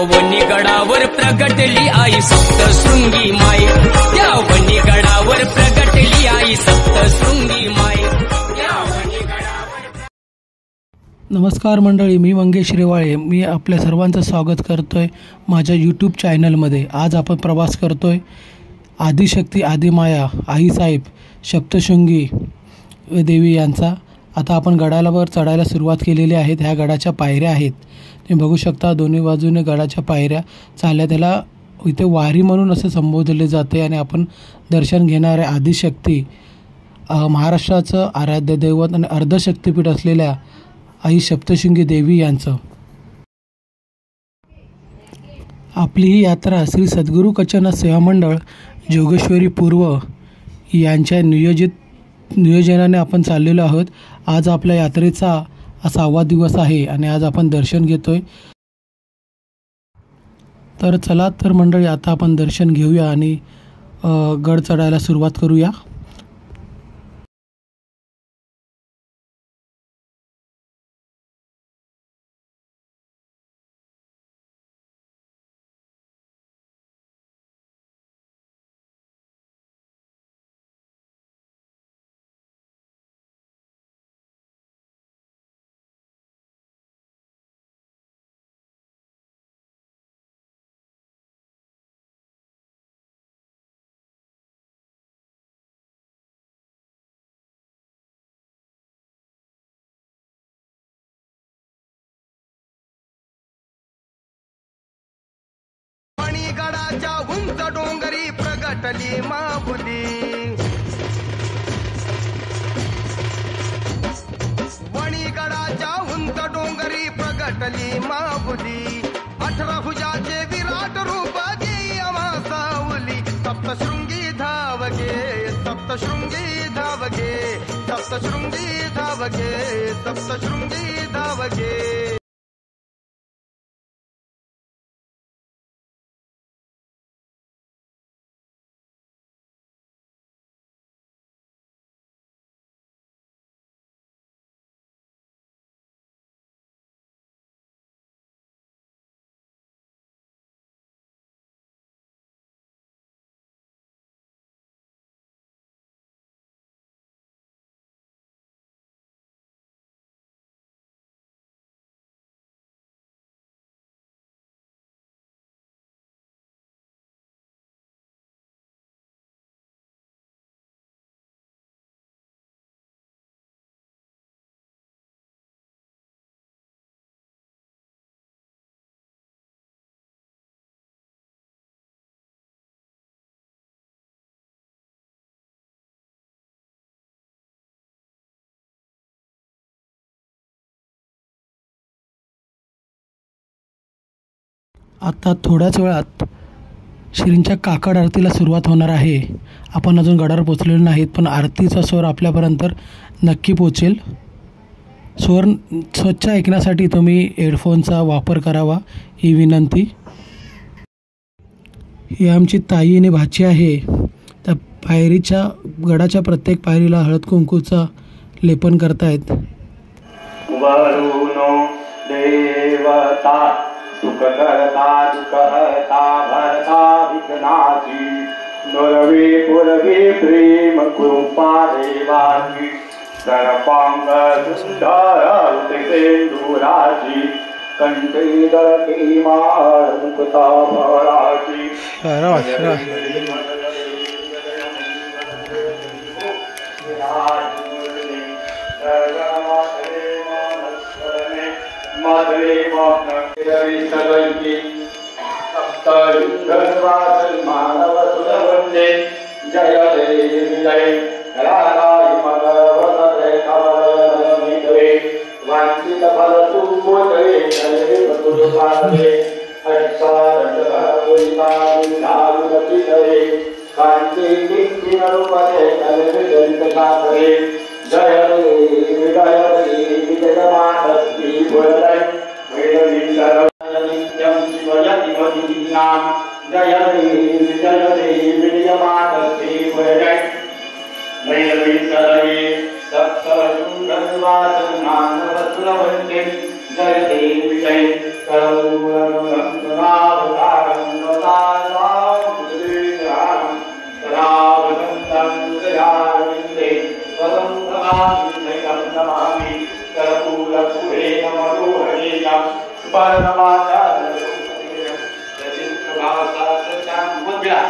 वनीगडावर प्रगटली आई सप्तशृंगी माय, त्या वनीगडावर प्रगटली आई सप्तशृंगी माय, त्या वनीगडावर। नमस्कार मंडळी, मी मंगेश रेवाळे. मी आपल्या सर्वांचं स्वागत करतोय माझ्या यूट्यूब चॅनलमध्ये. आज आपण प्रवास करतोय आदिशक्ती आदिमाया आईसाहेब सप्तशृंगी देवी यांचा. आता आपण गडावर चढायला सुरुवात केलेली आहे. ह्या गडाच्या पायऱ्या आहेत, तुम्ही बघू शकता. दोन्ही बाजूने गडाच्या पायऱ्या चालल्या. त्याला इथे वारी म्हणून असं संबोधले जाते. आणि आपण दर्शन घेणारे आदिशक्ती, महाराष्ट्राचं आराध्य दैवत आणि अर्धशक्तिपीठ असलेल्या आई सप्तशृंगी देवी यांचं. आपली ही यात्रा श्री सद्गुरू कचन सेवा मंडळ जोगेश्वरी पूर्व यांच्या नियोजनाने आपण चाललेलो आहोत. आज आपल्या यात्रेचा 6वा दिवस आहे आणि आज आपण दर्शन घेतोय. तर चला तर मंडळी, आता आपण दर्शन घेऊया आणि गड चढायला सुरुवात करूया. गडाच्या उंच डोंगरी प्रगटली माऊली, वणीगडाच्या उंच डोंगरी प्रगटली माऊली. 18 भुजाचे विराट रूप देई आम्हा सावली. सप्तशृंगी धावगे, सप्तशृंगी धावगे, सप्तशृंगी धावगे, सप्तशृंगी धावगे. आता थोड्याच वेळात श्रींच्या काकड आरतीला सुरुवात होणार आहे. आपण अजून गडावर पोचलेलो नाहीत, पण आरतीचा स्वर आपल्यापर्यंत नक्की पोचेल. स्वर स्वच्छ ऐकण्यासाठी तुम्ही हेडफोनचा वापर करावा ही विनंती. ही आमची ताई आणि भाची आहे. त्या पायरीच्या गडाच्या प्रत्येक पायरीला हळद कुंकूचा लेपन करतायत. वरुणो देवता सुख करता दुःखहर्ता भरता विघ्नाची, नुरवी पुरवी प्रेम कृपा देवाची. सर्पांग सुंदर सेंदुराची, कंठी दळकी माळ मुक्ता फळाची. माधवे मानवी सगळी सप्तशृंगवासन मानव सुरवंदे. जय देवी जय राधाई मगवते कमलमितवे. वांछित फल तू मोदे जय बतुपादे. अक्षारंडभूता नागुरतितये. कांची किंकी नरुपदे कलविदरित शास्त्रे. जय देवी जगमातस्ती भुजय वेदवी सर्वनित्यं शिवयति मधुनाम. जय देवी जगमातस्ती भुजय वेदवी सर्वे सप्तशृंगवासन मानव सुरवंदे. जय देवी जय करुणा लघुरेण मनोहरेण परमाचार्य बघूया.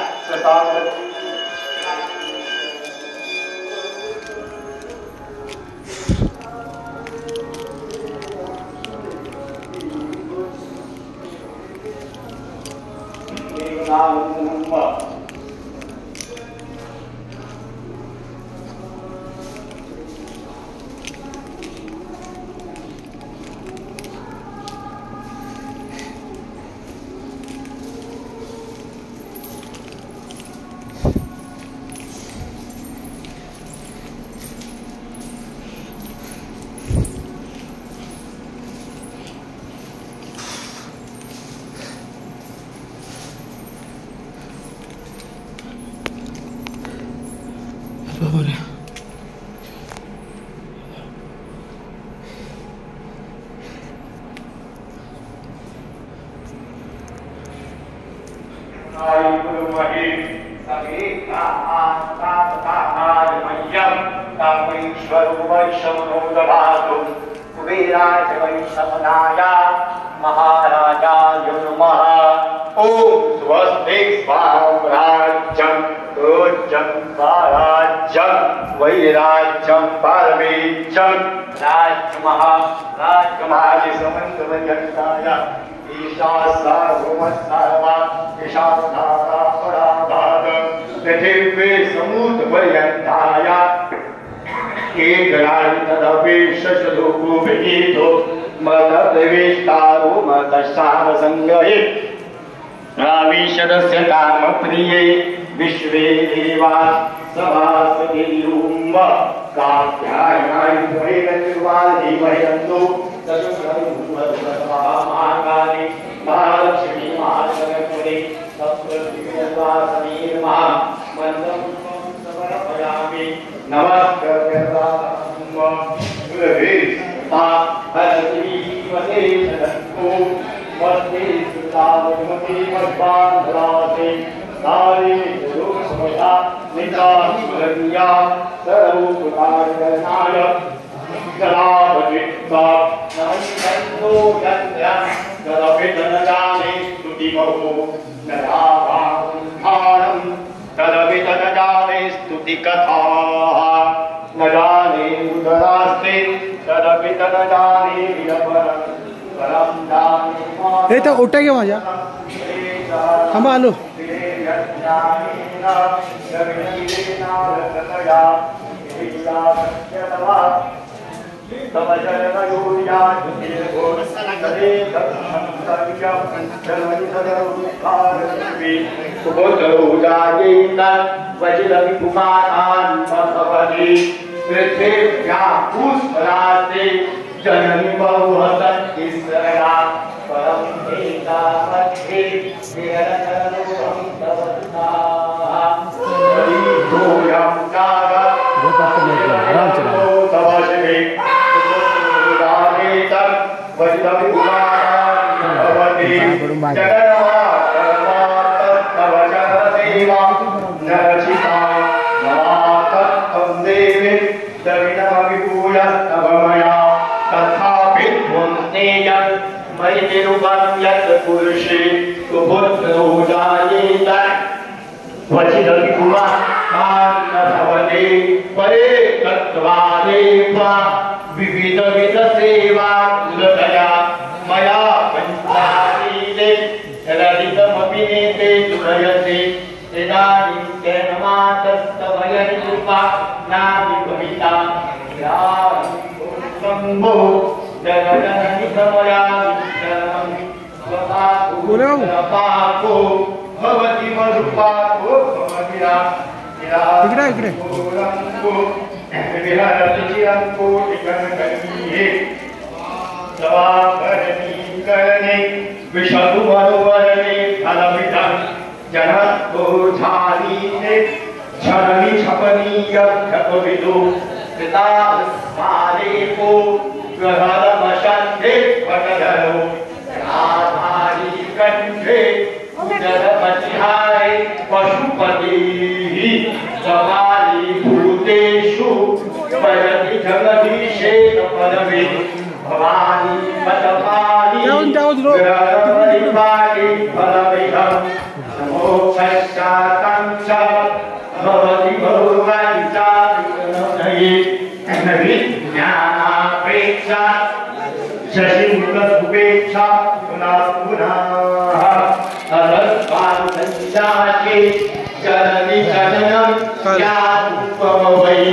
महाराजाय नमः. ओम स्वस्ति स्वाम्राज्यं रोज्यं स्वराज्यं वैराज्यं पारमेज्यं राज्यमहाराज्यमहादिसमन्तमयन्ताय ईशा सार्वमस्सार्वा ईशानारापराधाद पृथिवी समुद्रपर्यन्ताय तदपेक्षलोको विनीतो मतप्रवेष्टारो मतसारसङ्गहे आविशदस्य कामप्रिये विश्वे देवा सभासदेयुम्ब कात्यायनाय भयगतिर्वादी भयन्तु तदुग्रहमाकानि महालक्ष्मी महासरस्वती सप्तशृङ्गवासनी नमः मन्दं समर्पयामि नमस्कृत्य गुरवे हरति वदे सदो वदे सुतावति मद्वान्धरासे सारे गुरुसमया निताहिया सर्वोपकारणाय कलावतित्वा नमस्करो यन्त्रं तदभितनजाने स्तुतिमहो नराभारं तदभितनजाने स्तुतिकथाः न जाने उदरास्ते तदभितनजाने विरपरं परं जाने हे तर ओट्या घे माझ्या. थांबा आलो. जननी बहुहत इसरा परम देता मध्ये निरतरम तवता दोयम कागा तवश्री दानेतर वजलवि कुमारवती जगन्नाथ तवचर देवा नरचिता नमातं देवी दविनमविभूयस्तवमया तथापि त्वं स्नेयं मयि निरुपं यत् पुरुषे सुपुत्रो जायेत वचिदपि कुमारभवते परे तत्त्वादेव विविधविधसेवा कुलतया मया पञ्चाशीले रदितमपि नेते सुरयते इदानीं तेन मातस्तवयनिरूपा नापि कविता शम्भो जगजननि समया स्वपाको भवति मधुपाको भवतिरा इकडे विहरति चिरं कोटिकनकनीये सवाकरणीकरणे विशतु मनोवरणे फलमिदं जनत्वोझालीने झरनि छपनीयभ्यपविदो कृतास्मादेको ग्रहरमशन्धे पटधरो राधारी कण्ठे उदरपतिहारे पशुपतिः समाली भूतेषु पयति जगदीशेन पदवे भव शशिमुख शुभेच्छा पुन्हा पुन्हा अलस्पान संचाचे जननी जननम या रूपमवै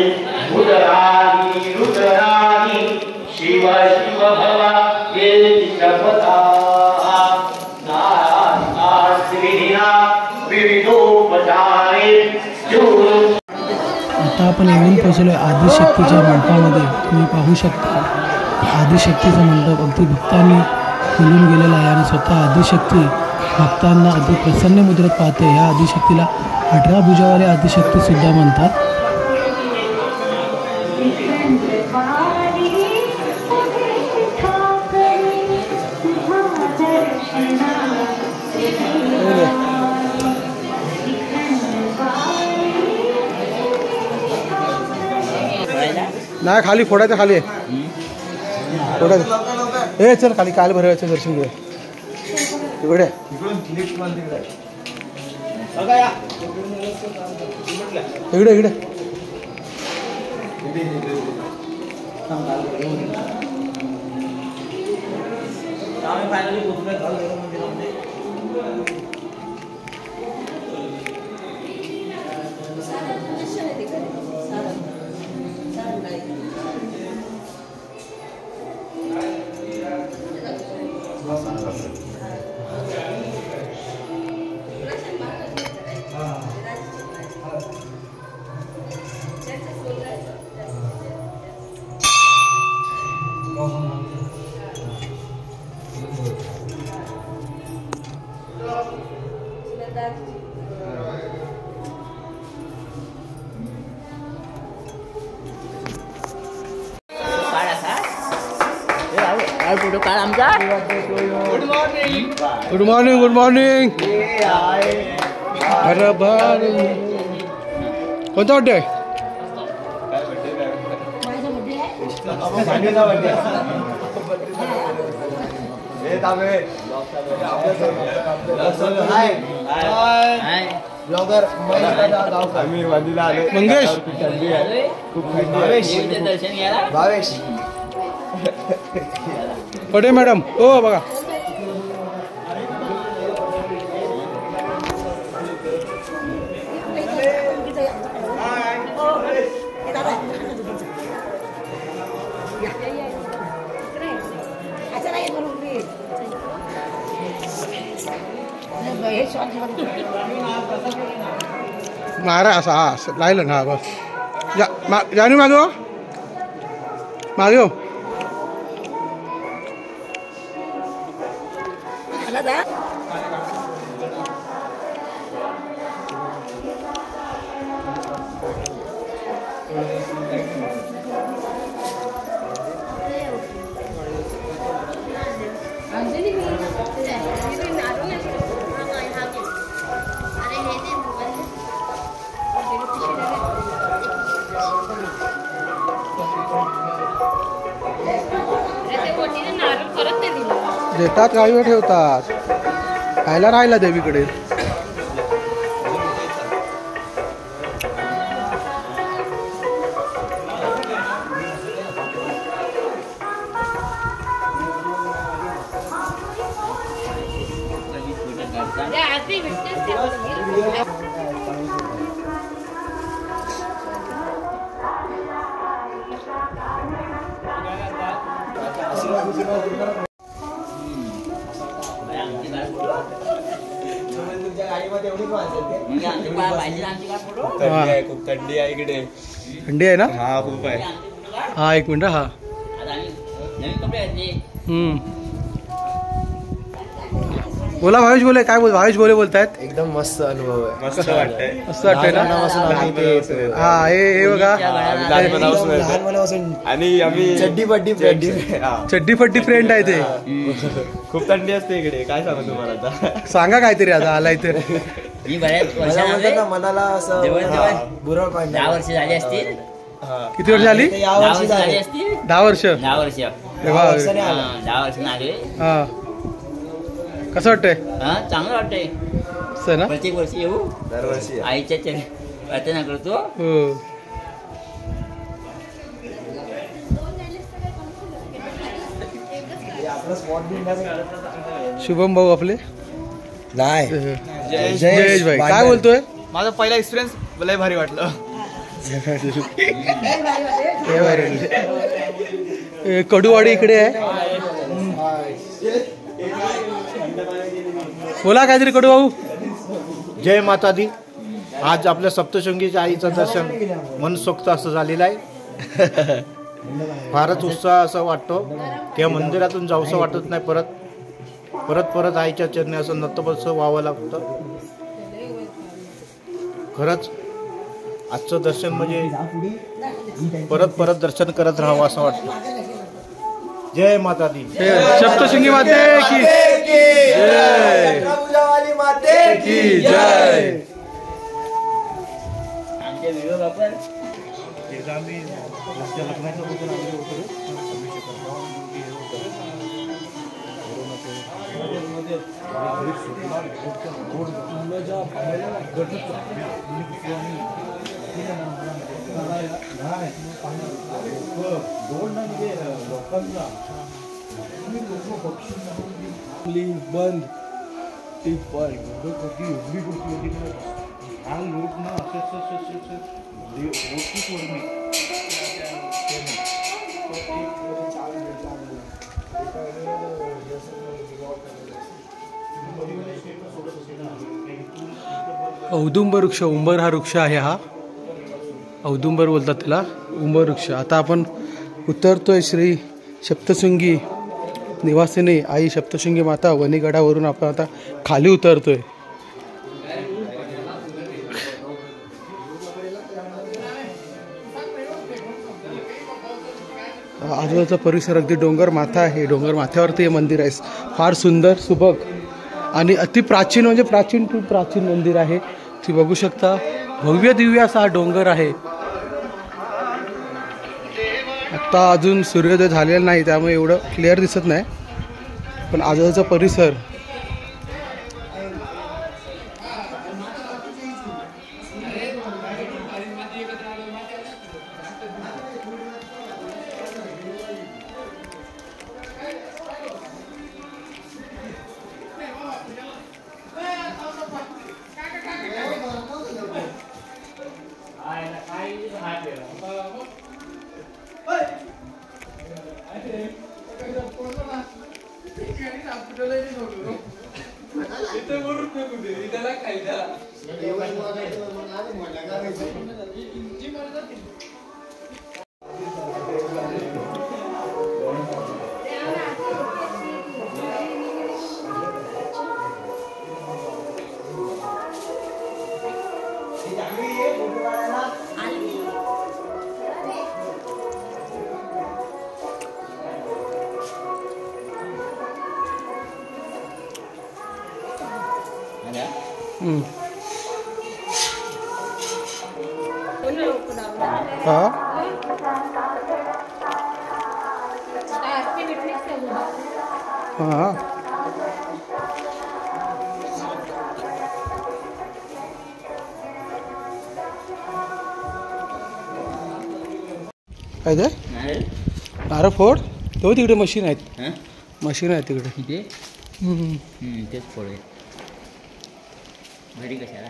रुद्राणी रुद्राणी शिव शिव भवा येति शपथा नास्तिना विविधोपचारे आता आपण येऊन पोहोचलो आदिशक्तीच्या मंडपामध्ये. तुम्ही पाहू शकता आदिशक्तीचा मंडप अगदी भक्तांनी फुलून गेलेला आहे आणि स्वतः आदिशक्ती भक्तांना अगदी प्रसन्न मुद्रेत पाहते. या आदिशक्तीला 18 भुजावाले आदिशक्तीसुद्धा म्हणतात. नाही खाली फोडायचं, खाली फोडायचं. हे चल खाली काल भरायचं दर्शन घेऊया. तिकडे इकडे इकडे गुड मॉर्निंग. Good morning. कोणता बड्डे आहे? मंगेश भावेश पडे मॅडम. हो बघा मारा असा हा लायलं ना बस. जाणू मागो मागो देतात गावीवर ठेवतात. खायला राहिला देवीकडे. खूप थंडी आहे इकडे. थंडी आहे ना? हा खूप आहे. हा एक मिनिट. हा बोला भावेश बोले. काय बोल भावेश बोले बोलतायत. एकदम मस्त अनुभव आहे. मस्त वाटतंय. मस्त वाटतंय ना? हा हे बघा लहानपणापासून आणि आम्ही चड्डी फड्डी फ्रेंड आहे ते. खूप थंडी असते इकडे. काय सांगू तुम्हाला आता. सांगा काहीतरी आता आलाय तर. मनाला असं बुरळ पाडलं. 10 वर्ष झाली असतील. किती वर्ष झाली? 10 वर्ष झाली. 10 वर्ष. 10 वर्ष. 10 वर्ष आले. हा कसं वाटतंय? चांगलं वाटतंय. ना प्रत्येक वर्षी येऊ. दरवर्षी आईच्या प्रार्थना करतो. हो. शुभम भाऊ आपले नाही जयेश भाई काय बोलतोय? माझा पहिला एक्सपिरियन्स लय भारी वाटलं. कडूवाडी इकडे आहे. बोला काहीतरी कडू भाऊ. जय माता दी. आज आपल्या सप्तशृंगीच्या आईचं दर्शन मनसोक्त असं झालेलं आहे. फारच उत्साह असं वाटतो की या मंदिरातून जाऊसं वाटत नाही. परत आईच्या चरणी असं नतमस्तक व्हावं लागतं. खरंच आजचं दर्शन म्हणजे परत दर्शन करत राहावं असं वाटतं. जय माता दी. सप्तशृंगी माते की जय. माते की जय. आमच्या व्हिडिओ वापर बंद औदुंबर वृक्ष, उंबर हा वृक्ष आहे. हा औदुंबर बोलतात त्याला, उंबर वृक्ष. आता आपण उतरतोय श्री सप्तशृंगी निवासिनी आई सप्तशृंगी माता वणीगडावरून आपण आता खाली उतरतोय. आजूबाजूचा परिसर अगदी डोंगर माथा आहे. डोंगर माथ्यावरती हे मंदिर आहे. फार सुंदर सुबक आणि अति प्राचीन म्हणजे प्राचीन टू प्राचीन मंदिर आहे. ती बघू शकता. भव्य दिव्य असा हा डोंगर आहे. आत्ता अजून सूर्योदय झालेला नाही त्यामुळे एवढं क्लिअर दिसत नाही, पण आजूबाजूचा परिसर काय ते नारळ फोड. तो तिकडे मशीन आहेत, मशीन आहे तिकडे. तेच फोड घरी कशाला.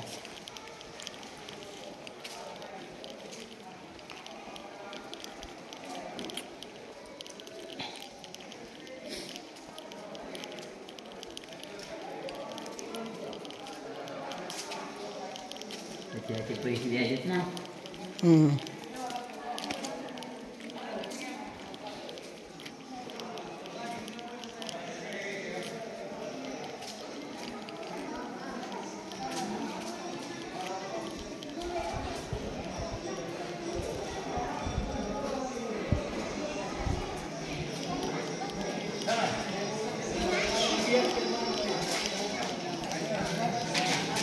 त्याचे पैसे द्यायचेत ना.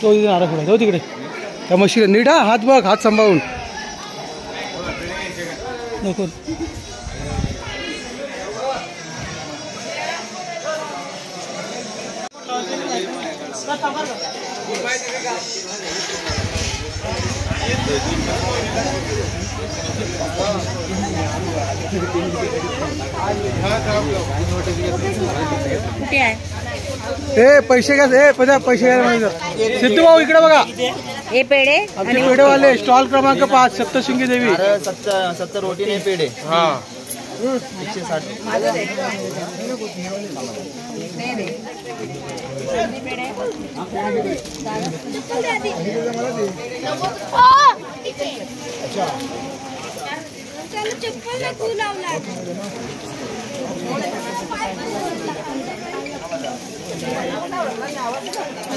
तो तिथे नारळ फोड आहे. तो तिकडे त्या मशीन नीट. हा हात बघ, हात सांभाळून नको. कुठे आहे ए पैसे घ्या, ए पैसे घ्या. सिद्धू भाऊ इकडे बघा, हे पेढे आमचे पेढेवाले स्टॉल क्रमांक 5 सप्तशृंगी देवी. 70 रोटी नाही पेढे. हा 160.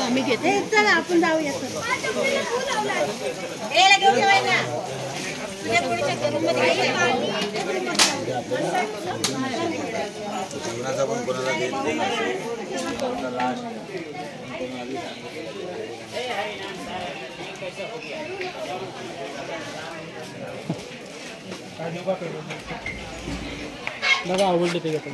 आम्ही घेते. चला आपण जाऊया. बघा आवडले ते घेतो.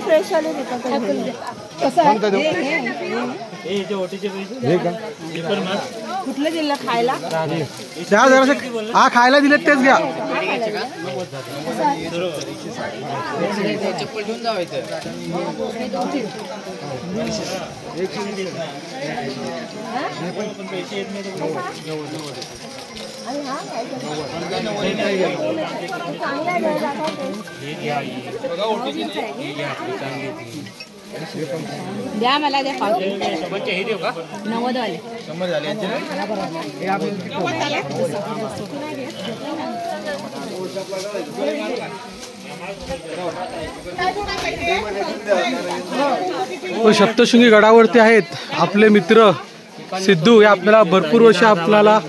फ्रेश आले कुठलं दिलं खायला? द्या जरासे. हा खायला दिलेत तेच घ्या. चप्पल घेऊन जावायचं. द्या मला द्या 90 वाले. 100 झाले. सप्तशृंगी गडावरती आहेत आपले मित्र सिद्धू. हे आपल्याला भरपूर वर्ष आपल्याला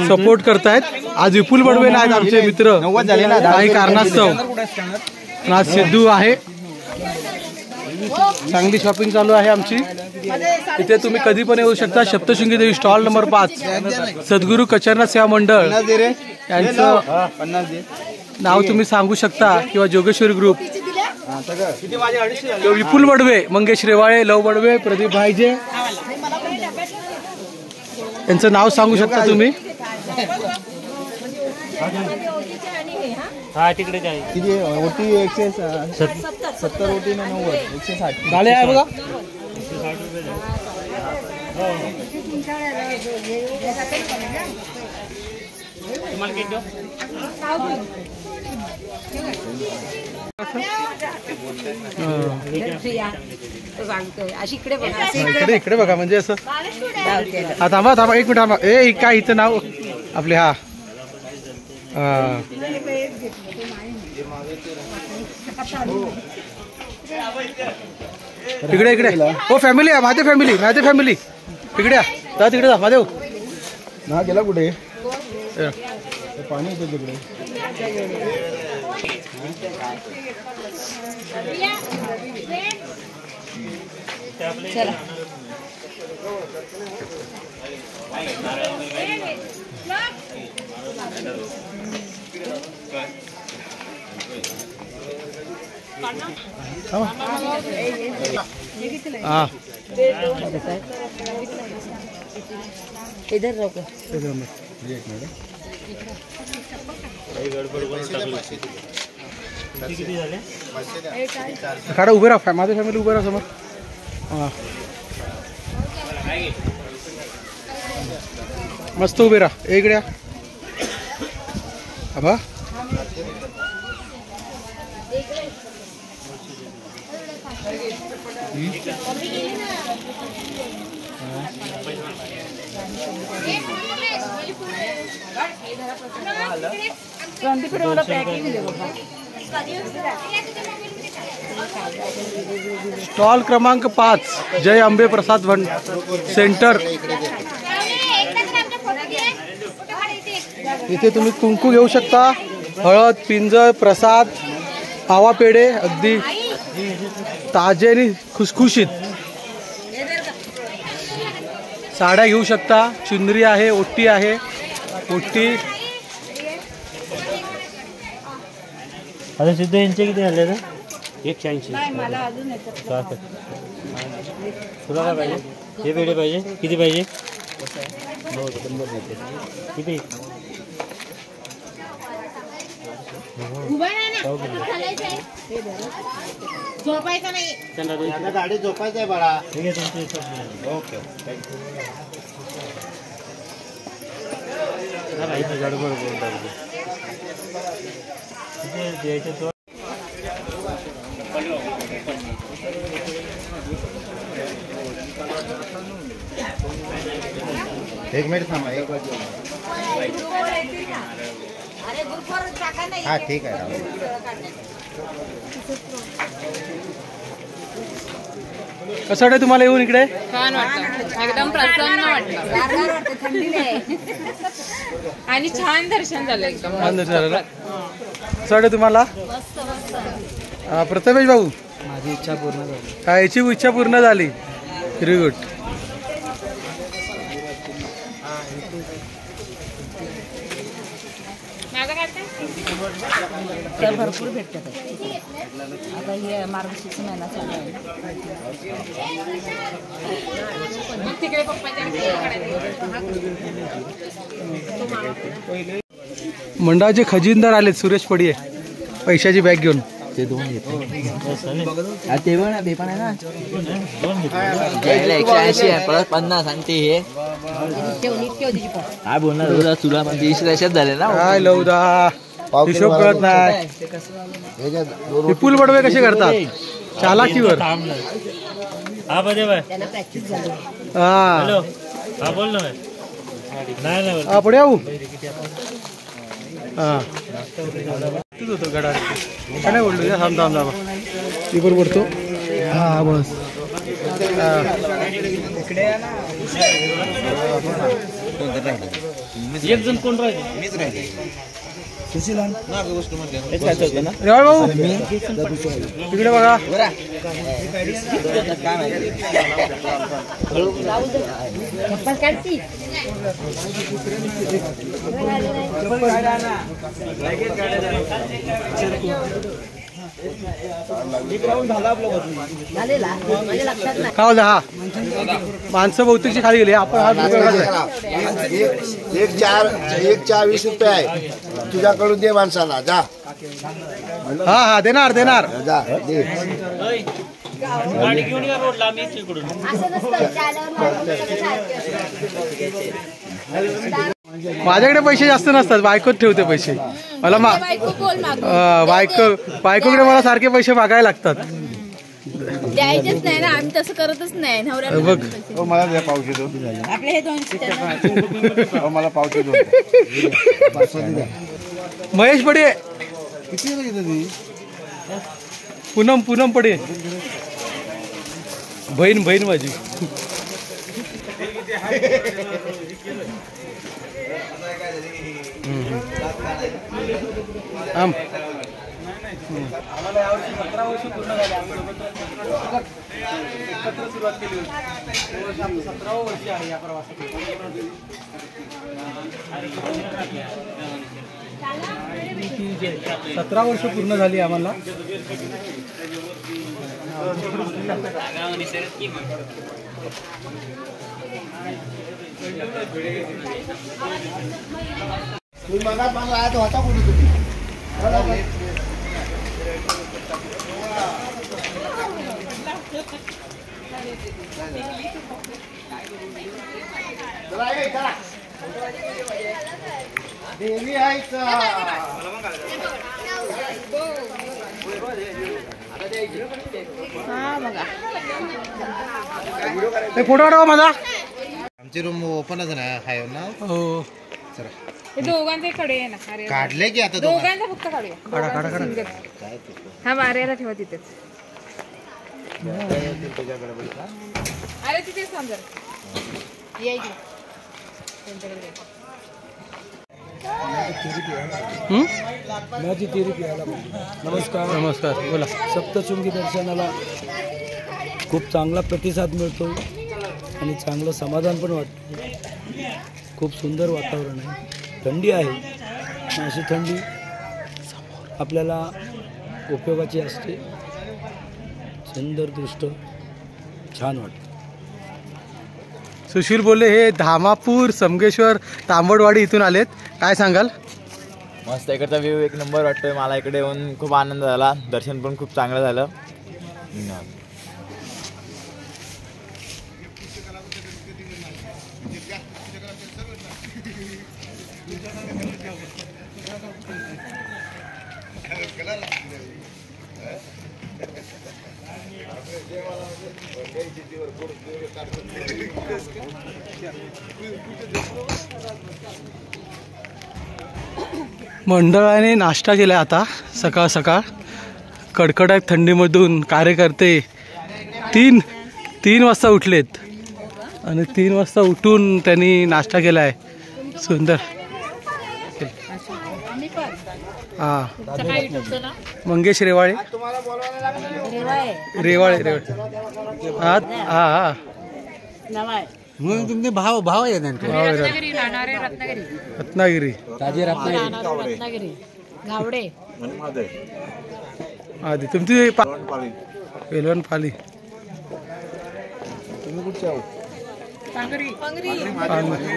सपोर्ट करतायत. आज विपुल बडवे आहेत आमचे मित्र. 90 झाले ना. काही कारणास्तव आज सिद्धू आहे. चांगली शॉपिंग चालू आहे आमची. इथे तुम्ही कधी पण येऊ शकता. सप्तशृंगी देवी स्टॉल नंबर 5 सद्गुरू कचरना सेवा मंडळ यांचं नाव तुम्ही सांगू शकता किंवा जोगेश्वरी ग्रुप किंवा विपुल बडवे, मंगेश रेवाळे, लव बडवे, प्रदीप भाईजे यांचं नाव सांगू शकता तुम्ही. हा तिकडे किती रोटी? 170 रोटी ना 90. 160 झाले आहे बघा. इकडे बघा म्हणजे असं. हा थांबा थांबा 1 मिनिट थांबा. ए काय हिचं नाव आपले. हा इकडे इकडे. हो फॅमिली आहे. माझी फॅमिली इकडे या. तिकडे जा महादेव. ना गेला कुठे? पाणी येतं तिकडे. चला हाँ इधर रोको. काढा उभे राहा. माझी फॅमिली उभे राहा समोर. हां मस्त उभे राहा. इकडे अबा स्टॉल क्रमांक 5 जय अंबे प्रसाद सेंटर इथे तुम्ही कुंकू घेऊ शकता, हळद, पिंजर, प्रसाद, पावा पेढे अगदी ताजे आणि खुसखुशीत. साड्या घेऊ शकता, चुनरी आहे, ओटी आहे, ओटी. आता सिद्ध यांचे किती झाले तर 180. मला अजून येतात. तुला काय पाहिजे? हे पेढे पाहिजे? किती पाहिजे? किती? झोपायचं नाही. गाडी झोपायचं आहे बाळा. ठीक आहे तुमची. ओके गडबड बोलतात द्यायचे तो. एक मिनिट थांबा. हा ठीक आहे. कसं वाटतं तुम्हाला येऊन इकडे? छान वाटतं, एकदम प्रसन्न वाटतं. आणि छान दर्शन झालं एकदम. छान दर्शन झालं ना? कसं वाटतं तुम्हाला? प्रथमेश भाऊ, माझी इच्छा पूर्ण झाली. काय याची इच्छा पूर्ण झाली? Very good. तर भरपूर भेटतात. आता हे मार्गशीर्ष महिना चालू आहे. तिकडे मंडळाचे खजिनदार आलेत, सुरेश पडिये पैशाची बॅग घेऊन. ते दोन घेतो. ते पण आहे ना. 180 आहे, परत 50 आणि ते हे काय बोलणार तुला. म्हणजे 20 झाले ना. काय लवदा हिशोब कळत नाही. विपुल बडवे कसे करतात चालाकीवर. हा बदे बाय. हा हा बोल ना. नाही आपण येऊ. हा तूच होतो गडा काय नाही बोललो. थांब थांब थांब मी पण बोलतो. हा बस. एक जण कोण राहिले? मीच राहिले. रेवाळ भाऊ तिकडे बघा. का होता हा माणसं बहुतेकची खाली गेली. आपण हा एक चहा 20 रुपये आहे. तुझ्याकडून दे माणसाला. जा. हा हा देणार देणार. जा दे. गाडी घेऊन या रोडला. आम्ही इकडून. माझ्याकडे पैसे जास्त नसतात, बायकोच ठेवते पैसे. मला बायकोकडे मला सारखे पैसे मागायला लागतात. द्यायचेच नाही ना, आम्ही तसं करतच नाही. बघ मला द्या पावशे दोन. आपले हे 200 मला पावशे दोन. महेश पडे. पूनम पडे. बहीण माझी. आम्हाला यावर्षी 17 वर्ष पूर्ण झाले. एकत्र सुरुवात केली होती. 17 वर्ष आहे या प्रवासात. 17 वर्ष पूर्ण झाली आम्हाला. तुम्ही मगात मला आत होता कुठे तुम्ही? देवी आहे. फोटो काढा माझा. आमची रूम ओपनच आहे ना. हो हे दोघांचे कडे आहे ना. काढले की आता दोघांचा फक्त काढूया. हा बाऱ्याला ठेवा तिथेच. अरे तिथेच थांब जरा. माझी तेरी प्यायला. नमस्कार. नमस्कार, बोला. सप्तशृंगी दर्शनाला खूप चांगला प्रतिसाद मिळतो आणि चांगलं समाधान पण वाटतं. खूप सुंदर वातावरण आहे, थंडी आहे. अशी थंडी आपल्याला उपयोगाची असते. सुंदर दृष्ट छान वाटतं. सुशील बोलले हे धामापूर, समगेश्वर, तांबडवाडी इथून आलेत. काय सांगाल? मस्त, इकडचा व्ह्यू एक नंबर वाटतोय मला. इकडे येऊन खूप आनंद झाला. दर्शन पण खूप चांगलं झालं. मंडळाने नाश्ता केला आता सकाळ सकाळ. कडकडट थंडीमधून कार्यकर्ते तीन वाजता उठलेत आणि 3 वाजता उठून त्यांनी नाश्ता केला आहे. सुंदर. हां, मंगेश रेवाळे. रेवाळे. हां हां म्हणून तुमचे भाव आहे रत्नागिरी गावडे आधी तुमची वेलवण पाली. तुम्ही कुठचे आहो?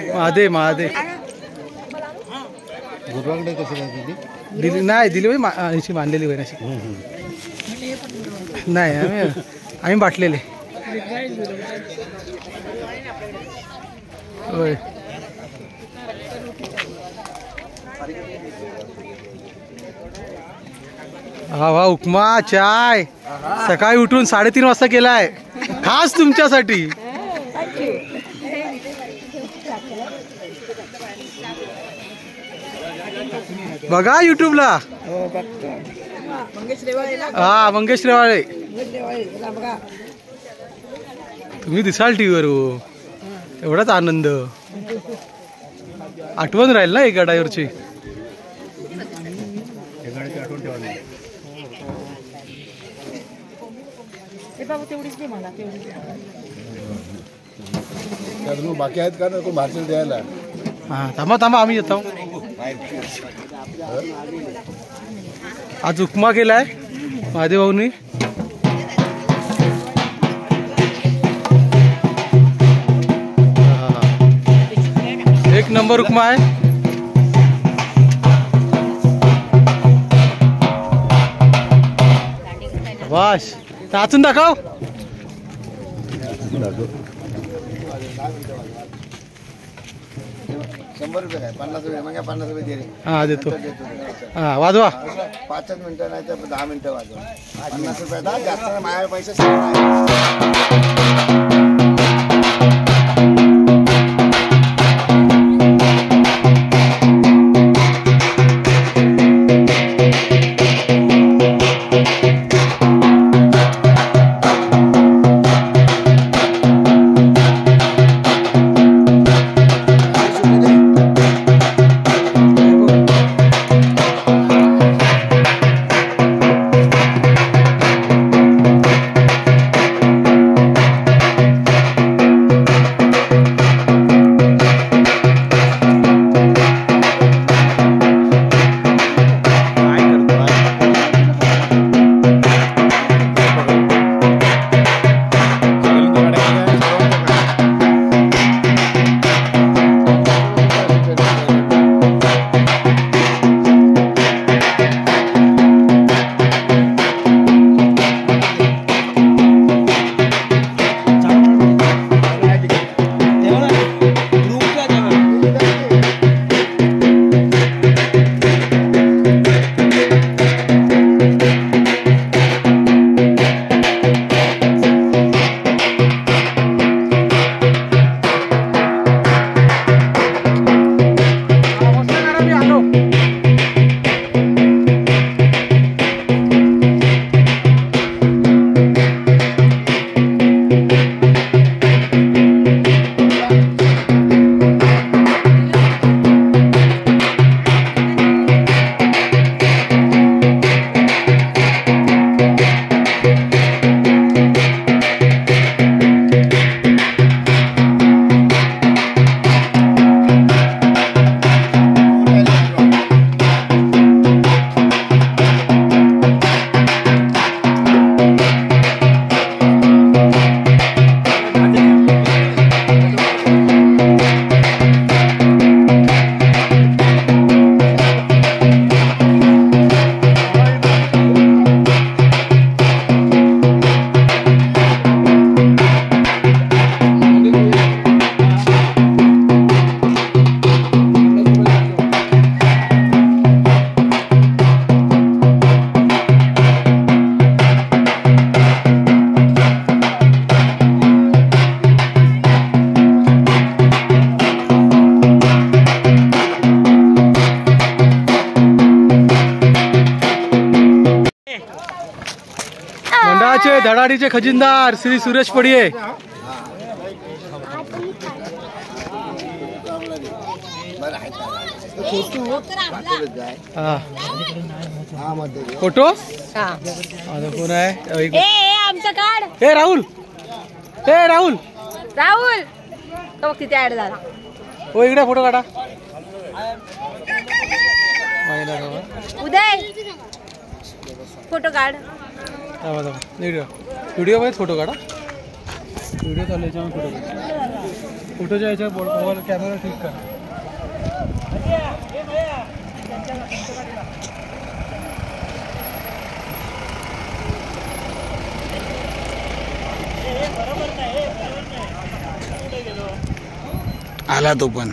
महादे गुरुवाकडे कशी दिली नाही दिली बाई मानलेली बाई नाही. आम्ही बाटलेले होय. हा वा, उपमा चाय सकाळी उठून 3:30 वाजता केलाय खास तुमच्यासाठी. बघा युट्यूबला. हा, मंगेश रेवाळे. तुम्ही दिसाल टीव्हीवर. हो, एवढाच आनंद. आठवण राहील ना एक गडावरची. बाकी आहेत का नको भाषण द्यायला? हा, थांबा आम्ही येतो. आज उपमा केलाय महादेव भाऊनी. एक नंबर उपमा आहे. वाश टाचून दाखव. 100 रुपये काय? 50 रुपये मग 50 रुपये दे रे. हा, देतो. हा, वाजवा. 5 मिनिटं नाही तर 10 मिनिटं वाजवा. 50 रुपये दा. जास्त माझ्या पैसे गडाचे धडाडीचे खजिनदार श्री सुरेश पडिये. फोटो कोण आहे? आमचा कार्ड. हे राहुल, हे राहुल, राहुल तो किती ऍड झाला. हो इकडे फोटो काढा. उदय फोटो काढ. व्हिडिओ मध्ये फोटो काढा. व्हिडिओ चालू याच्यामध्ये फोटो काढा. फोटोच्या याच्यावर कॅमेरा क्लिक करा. आला तो पण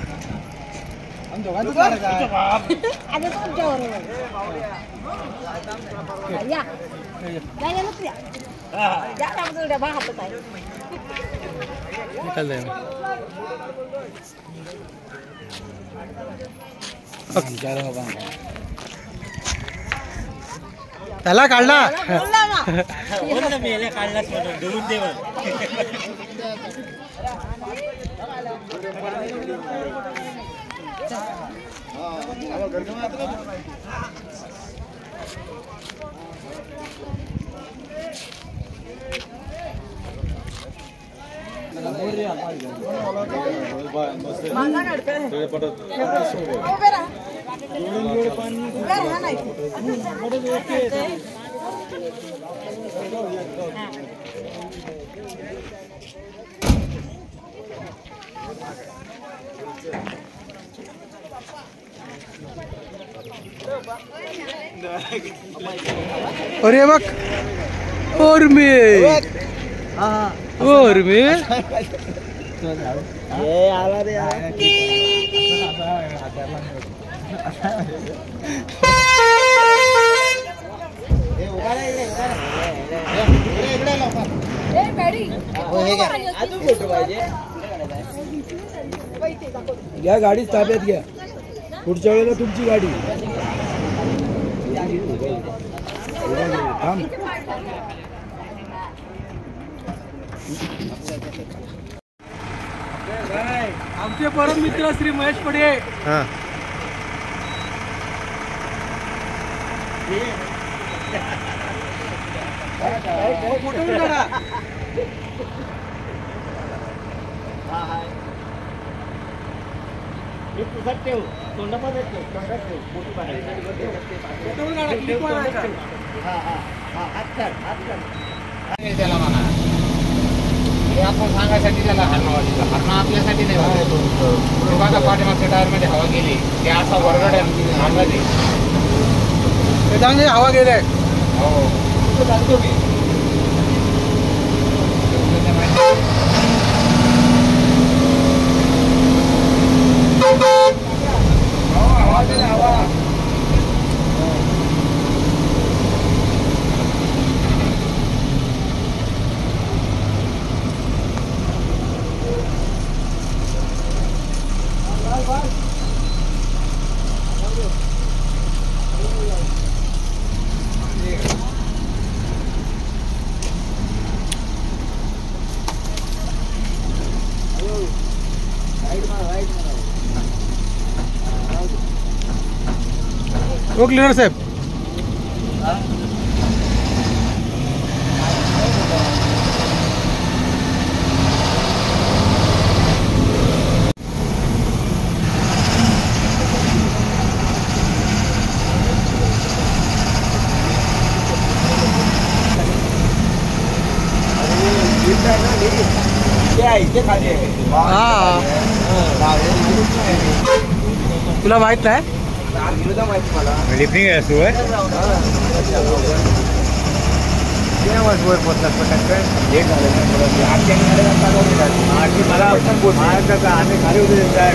त्याला काढला. अरे बघ उर्मी, उर्मी आला रे. घ्या गाडी ताब्यात घ्या. पुढच्या वेळेला तुमची गाडी. आमचे परम मित्र श्री महेश पडिये. फोटो काढा. आपण सांगायसाठी त्याला हरणं वाजलं. हरणं आपल्यासाठी नाही बघा पाठीमागच्या टायरमध्ये हवा गेली. ते असा वरगड चांगली हवा गेले. हो सांगतो मी. हवा गेले हवा. ओ क्लिनर साहेब. तुला माहित नाही? लिफ्टिंग आहे सुरू आहे. मला आम्ही खाली होते काय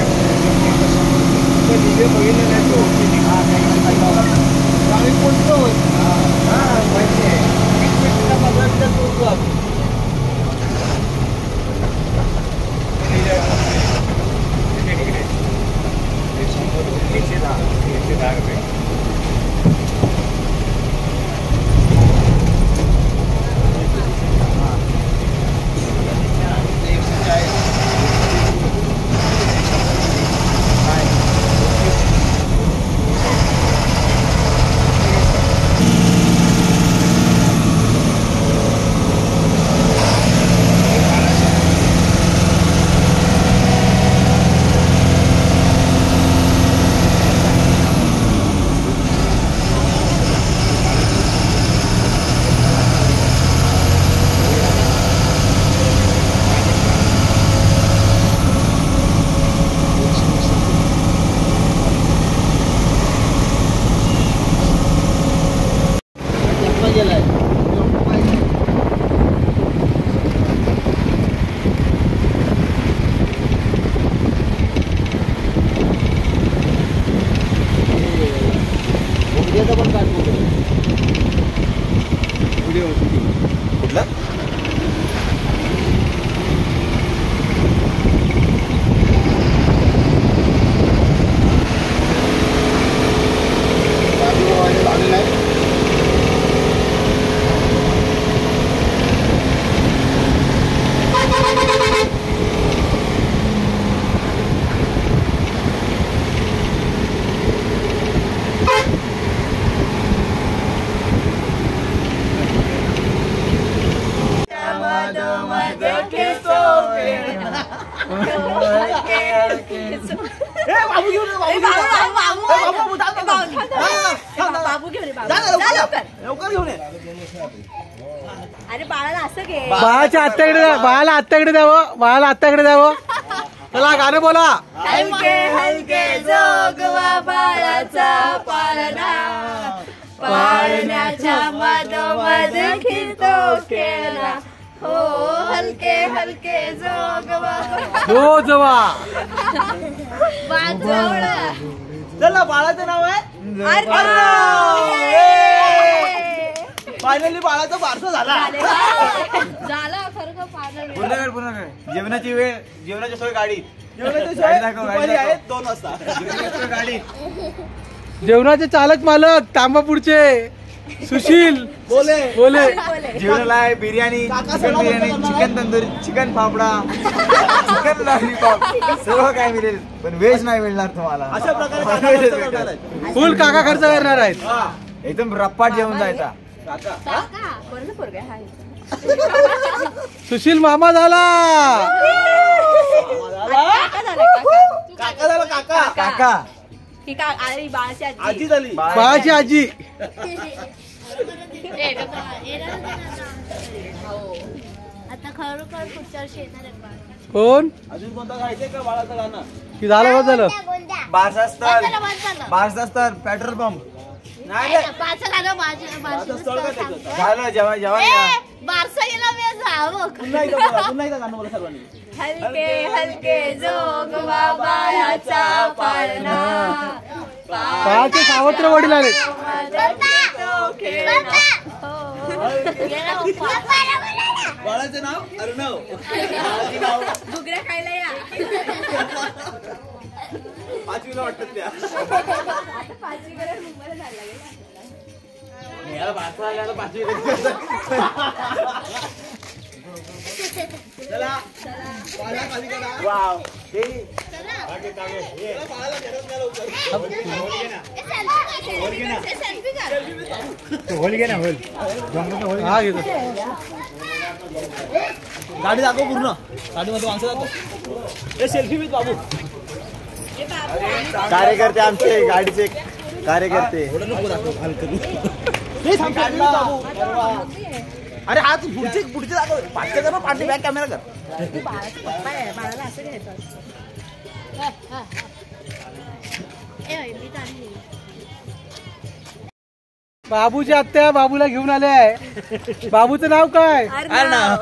बघितलं व्हिडिओ शूटिंग कुठला अरे बाळाला असं घे. बाळाच्या आत्याकडे बाळाला आत्याकडे द्यावं बाळाला आत्याकडे द्यावं. चला गाणं बोला. हलके हलके जोगवा बाळाचा पाळणा पाळण्याच्या मधोमध खिळतो खेळणा हो हलके हलके जोगवा चला बाळाचं नाव आहे फायनली बाळाचा बारसा झाला. पूर्ण जेवणाची वेळ जेवणाची सोय गाडी आहे 2 वाजता गाडी जेवणाचे चालक मालक तांबापूरचे सुशील बोले जेवणाला आहे biryani chicken biryani chicken tandoori chicken fafda chicken lollipop सर्व काय मिळेल पण व्हेज नाही मिळणार तुम्हाला. अशा प्रकारे फुल काका खर्च करणार आहेत. एकदम रप्पाट जेवण जायचा. सुशील मामा झाला. काका झाला काका काका बाळाची आजी झाली बाळाची आजी. आता खरोखर पुढच्या वर्षी येणार आहे बाळ. कोण अजून कोणता गायचंय का बाळाचं गाणं की झालं बस झालं. बारसास्तर पेट्रोल पंप नाही पाचं गाणं झालं जेवण बारसा गेला मी जावं. पुन्हा एकदा गाणं बोला सर्वांनी. हलके हलके जोगवा बाळाचा पाळणा बाळाचे सावत्र वडील आले. बाळाचं नाव अर्णव. घुगऱ्या खायला या. 5वीला वाटतात त्या. आता 5वी करायला मुंबईला जायला लागेल. चला बाळा खाली करा. वाव हा घेतो. गाडी दाखव पूर्ण गाडीमध्ये माणसं दाखव. हे सेल्फी विथ बाबू कार्यकर्ते आमचे गाडीचे कार्यकर्ते. अरे हा तू पुढचे दाखव. पाठचे कर पाठी बॅक कॅमेरा कर. बाळाला असं घ्यायचं. बाबूची आत्या बाबूला घेऊन आले आहे. बाबूचं नाव काय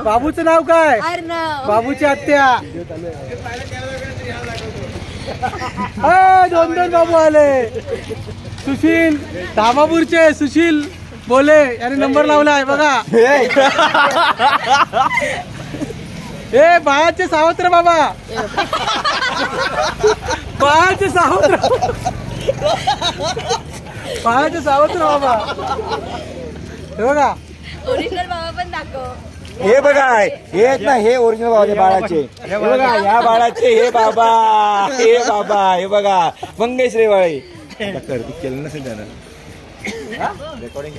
बाबूचं नाव काय बाबूची आत्या. 2 बाबू आले. सुशील धामापूरचे सुशील बोले याने नंबर लावलाय बघा. ए बाळाचे सावत्र बाबा बाळाचे सावत्र बाबा हे बघा. ओरिजिनल बाबा पण दाखव. हे बघा हे आहेत ना हे ओरिजिनल बाबाचे बाळाचे. हे बघा ह्या बाळाचे हे बाबा हे बघा मंगेश रेवाळे. केलं नसेल त्यानं रेकॉर्डिंग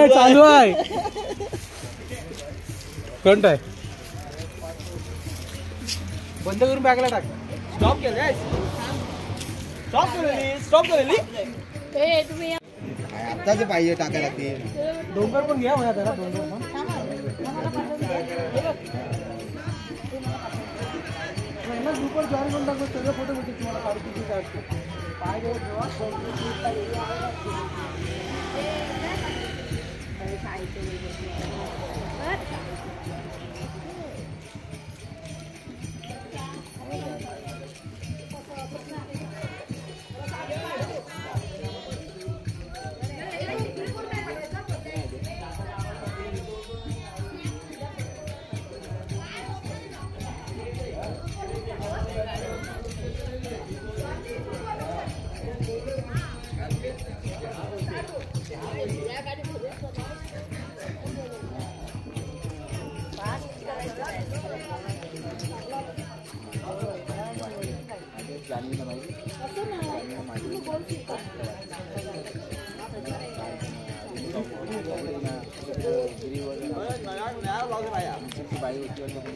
चालू आहे. कोणता आहे बंद करून बॅगला टाक. स्टॉप केलं स्टॉप केलेली तुम्ही आताच पाहिजे टाकायला लागतील. डोंगर पण घ्या मला जरा. डोंगर पण दुपार जॉईन करून टाकतो. सगळे फोटो भेटतील तुम्हाला काढून पाय जाणवीला माहिती बाई होती